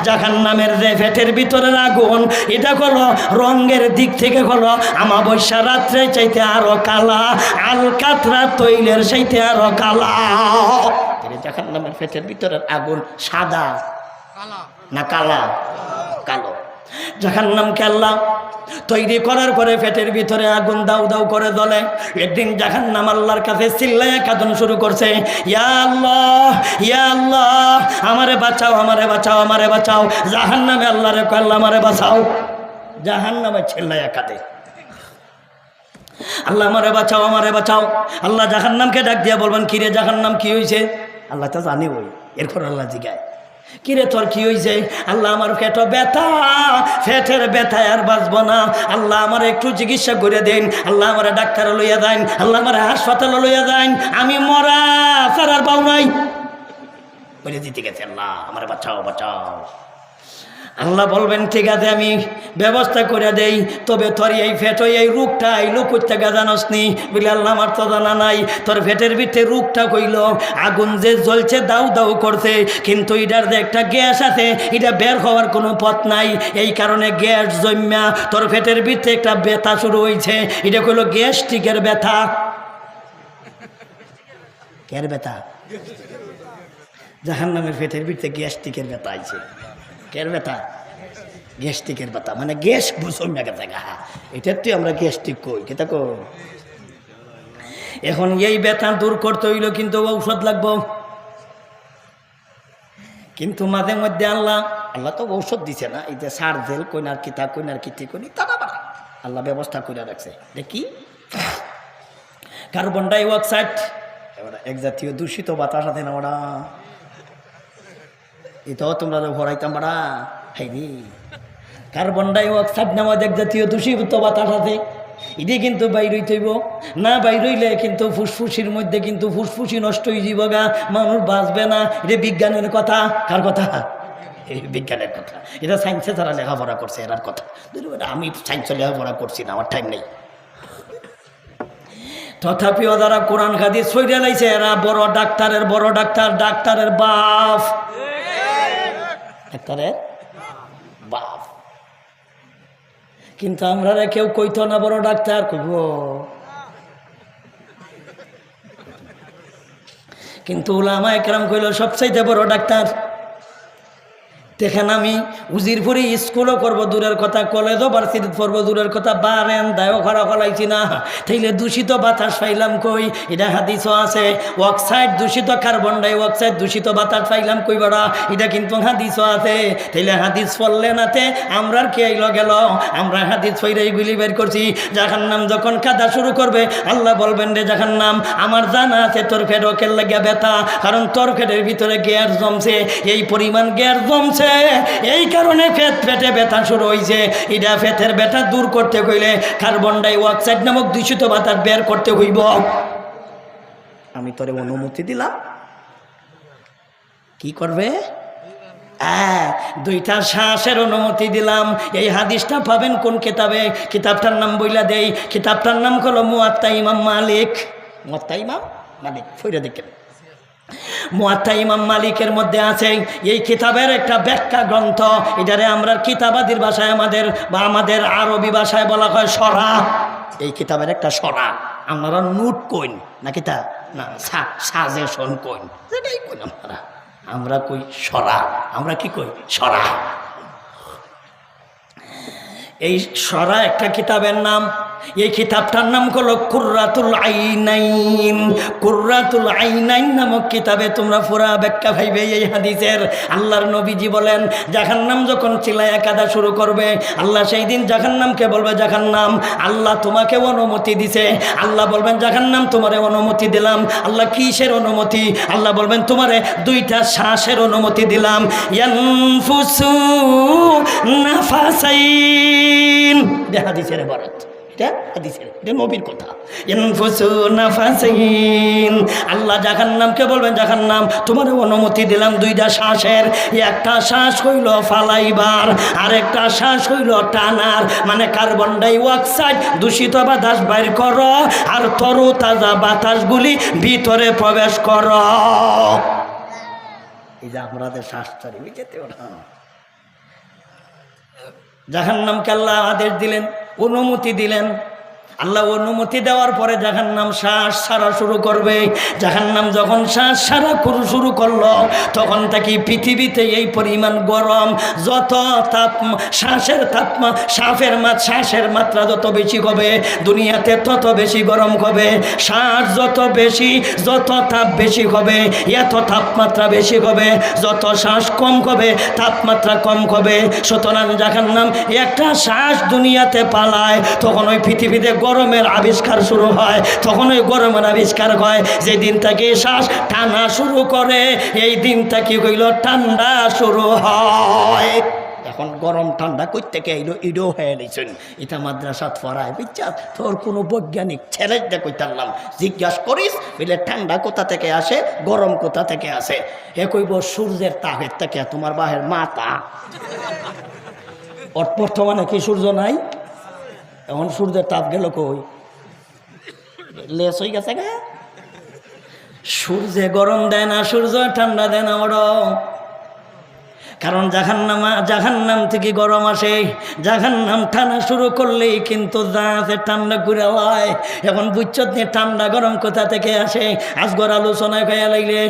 জাহান্নামের যে পেটের ভিতরের আগুন, এটা হলো রঙের দিক থেকে হলো আমাবস্যা রাত্রে চাইতে আরো কালা, আলকাতরা তৈলের চাইতে আরো কালা। জাহান্নামের পেটের ভিতরের আগুন সাদা না কালা? কালো। জাহান্নামকে আল্লাহ তৈরি করার পরে পেটের ভিতরে আগুন দাউ দাউ করে জ্বলে। একদিন জাহান্নাম আল্লাহর কাছে চিল্লায়া কাঁদন শুরু করছে, ইয়া আল্লাহ, ইয়া আল্লাহ, আমারে বাঁচাও, আমারে বাঁচাও, আমারে বাঁচাও। জাহান্নামে আল্লাহরে কয়, আল্লাহ আমারে বাঁচাও। জাহান্নামে চিল্লায়া কাঁদে, আল্লাহ আমারে বাঁচাও, আমারে বাঁচাও। আল্লাহ জাহান্নামকে ডাক দিয়া বলবেন, কিরে জাহান্নাম কি হয়েছে? আল্লাহ তো জানি ওই। এরপর আল্লাহ জিগায়, কিরে তোর কি হয়েছে? আল্লাহ আমার পেট ব্যথা, পেটের ব্যথায় আর বাঁচবো না, আল্লাহ আমার একটু চিকিৎসা করে দেন, আল্লাহ আমার ডাক্তারে লইয়া দেন, আল্লাহ আমার হাসপাতালে লইয়া দেন, আমি মরা সারার পাও নাই। বলে দিতে গেছে, আল্লাহ আমার বাঁচাও, বাঁচাও। আল্লাহ বলবেন, ঠিক আছে আমি ব্যবস্থা করে দেই, তবে তোর এই ফেট এই রোগটা আইলো করতে জানোস নি? বলে, আল্লাহ আমার তো জানা নাই। তোর ফেটের ভিতরে রোগটা কইল, আগুন যে জ্বলছে দাউ দাউ করছে, কিন্তু এটার যে একটা গ্যাস আছে, এটা বের হওয়ার কোনো পথ নাই, এই কারণে গ্যাস জন্যা তোর ফেটের ভিতরে একটা ব্যথা শুরু হয়েছে। এটা কইল গ্যাস্ট্রিকের ব্যথা। কের ব্যথা? জাহান্নামের ফেটের ভিতরে গ্যাস্ট্রিকের ব্যথা আইছে। কের ব্যথা? গ্যাস্ট্রিকের ব্যথা, মানে গ্যাস বুঝুন না গেছে গা, এটার তুই আমরা গ্যাস্ট্রিক কই কেতা কো। এখন এই ব্যথা দূর করতে হইল কিন্তু ঔষধ লাগবো। কিন্তু মাঝে মধ্যে আল্লাহ তো ঔষধ দিছে না, এই যে সার জেল কইনার কিতা কইনার কিতি কই তা না, আল্লাহ ব্যবস্থা করে রাখছে। দেখি কার্বন ডাই অক্সাইড, এক জাতীয় দূষিত বাতাস আছে না ওরা, এটাও তোমরা ভরাইতাম বাড়া। হাইনি কার্বন ডাই অক্সাইড নামক এক জাতীয় দূষিত বাতাস আছে, এটি কিন্তু বাইর হইতেইব না, বাইর হইলে কিন্তু ফুসফুসির মধ্যে কিন্তু ফুসফুসি নষ্ট হয়ে যাব গা, মানুষ বাঁচবে না। এটা বিজ্ঞানের কথা। কার কথা? এই বিজ্ঞানের কথা। এটা সায়েন্সে যারা লেখাপড়া করছে এরার কথা। আমি সায়েন্সে লেখাপড়া করছি না, আমার টাইম নেই। তথাপিও যারা কোরআন হাদিস ছইড়া লাইছে এরা বড় ডাক্তারের বড় ডাক্তার, ডাক্তারের বাপ, ডাক্তারের বাপ। কিন্তু আমরা কেউ কইতো না বড় ডাক্তার কইব, কিন্তু উলামা একরাম কইল সবচাইতে বড় ডাক্তার। দেখেন আমি উজিরপুরি স্কুলও করবো দূরের কথা, কলেজও ভার্সিটি পড়বো দূরের কথা, বারেন দায়ও খারাপ হলাইছি না, তাইলে দূষিত বাতাস পাইলাম কই? এটা হাদিসও আছে, অক্সাইড দূষিত, কার্বন ডাই অক্সাইড দূষিত বাতাস পাইলাম কই বড়া? এটা কিন্তু হাদিসও আছে। তাইলে হাদিস পড়লে নাতে আমরার কি আইল গেল? আমরা হাদিস পড়ে এইগুলি বের করছি। জাহান্নাম যখন কাঁদা শুরু করবে আল্লাহ বলবেন, রে জাহান্নাম আমার জানা আছে তোর ফেট ওকের লাগিয়া ব্যথা, কারণ তোর ফেটের ভিতরে গ্যাস জমছে, এই পরিমাণ গ্যাস জমছে, এই কারণে পেটে ব্যথা শুরু হয়েছে। এটা পেটের ব্যথা দূর করতে হইলে কার্বন ডাই অক্সাইড নামক দূষিত বাতাস বের করতে হইব। আমি তোরে অনুমতি দিলাম, কি করবে? দুইটা শ্বাসের অনুমতি দিলাম। এই হাদিসটা পাবেন কোন কিতাবে? কিতাবটার নাম বইলা দেই, কিতাবটার নাম হলো মুয়াত্তা ইমাম মালিক। মুয়াত্তা ইমাম মালিক ফইরা দেখেন, মুয়াত্তা ইমাম মালিকের মধ্যে আছে এই কিতাবের একটা ব্যাখ্যা গ্রন্থ। এটারে আমরা কিতাবাদির ভাষায় আমাদের আরবি ভাষায় বলা হয় সরা। এই কিতাবের একটা সরা, আপনারা নোট কইন না কিতা না সাজেশন কইন, যেটাই কইন আমরা কই সরা। আমরা কি কই? সরা। এই সরা একটা কিতাবের নাম। এই কিতাবটার নাম হলো কুররাতুল আইনাইন। কুররাতুল আইনাইন নামক কিতাবে তোমরা পুরা ব্যাখ্যা পাইবে এই হাদিসের। আল্লাহর নবীজি বলেন, জাহান্নাম যখন চিল্লায়া কাঁদা শুরু করবে, আল্লাহ সেই দিন জাহান্নামকে বলবে, জাহান্নাম আল্লাহ তোমাকে অনুমতি দিছে। আল্লাহ বলবেন, জাহান্নাম তোমারে অনুমতি দিলাম। আল্লাহ কিসের অনুমতি? আল্লাহ বলবেন, তোমারে দুইটা শ্বাসের অনুমতি দিলাম। ইয়ানফুসু নাফাসাইন, এটা হাদিসের ইবারত, এটা হাদিসের, এটা নবীর কথা। ইনফুসু নাফাসাইন, আল্লাহ জাহান্নামকে বলবেন, জাহান্নাম তোমার অনুমতি দিলাম দুইটা শ্বাসের। একটা শ্বাস হইল ফালাইবার, আর একটা শ্বাস হইল টানার, মানে কার্বন ডাই অক্সাইড দূষিত বাতাস বাইর করো, আর তরু তাজা বাতাসগুলি ভিতরে প্রবেশ করো। এই যে আমাদের শ্বাস ছাড়ি যেতে ওঠা, জাহান্নামকে আল্লাহ আদেশ দিলেন, অনুমতি দিলেন। আল্লাহ অনুমতি দেওয়ার পরে জাহান্নাম শ্বাস ছাড়া শুরু করবে। জাহান্নাম যখন শ্বাস ছাড়া শুরু করলো, তখন থেকে পৃথিবীতে এই পরিমাণ গরম, যত তাপ, শ্বাসের মাত্রা যত বেশি হবে, দুনিয়াতে তত বেশি গরম হবে। শ্বাস যত বেশি, যত তাপ বেশি হবে, এত তাপমাত্রা বেশি হবে। যত শ্বাস কম হবে, তাপমাত্রা কম হবে। সুতরাং জাহান্নাম একটা শ্বাস দুনিয়াতে পালায়, তখন ওই পৃথিবীতে গরমের আবিষ্কার শুরু হয়। তখন ওই গরমের আবিষ্কার হয় যে দিন থেকে শ্বাস টানা শুরু করে, এই দিন থেকে হইল ঠান্ডা শুরু হয়। এখন গরম ঠান্ডা কই থেকে এলো, ইডো হয়ে নিছেন। এটা মাদ্রাসাত পড়ায় বুঝছা, তোর কোনো বৈজ্ঞানিক ছেড়ে কইতারলাম, জিজ্ঞাসা করিস বলে ঠান্ডা কোথা থেকে আসে, গরম কোথা থেকে আসে। এ কইব সূর্যের তাপের থেকে। তোমার বাহের মাথা বর্তমানে কি সূর্য নাই? এখন সূর্যের তাপ গেল কই? লেস হয়ে গেছে গা। সূর্যে গরম দেয় না, সূর্য ঠান্ডা দেয় না ওরম। কারণ জাহান্নাম থেকে গরম আসে। জাহান্নাম টানা শুরু করলেই কিন্তু জাহাজে ঠান্ডা ঘুরে হয়। এখন বুঝছত ঠান্ডা গরম কোথা থেকে আসে। আজগর আলোচনায় গায়ে লাগলে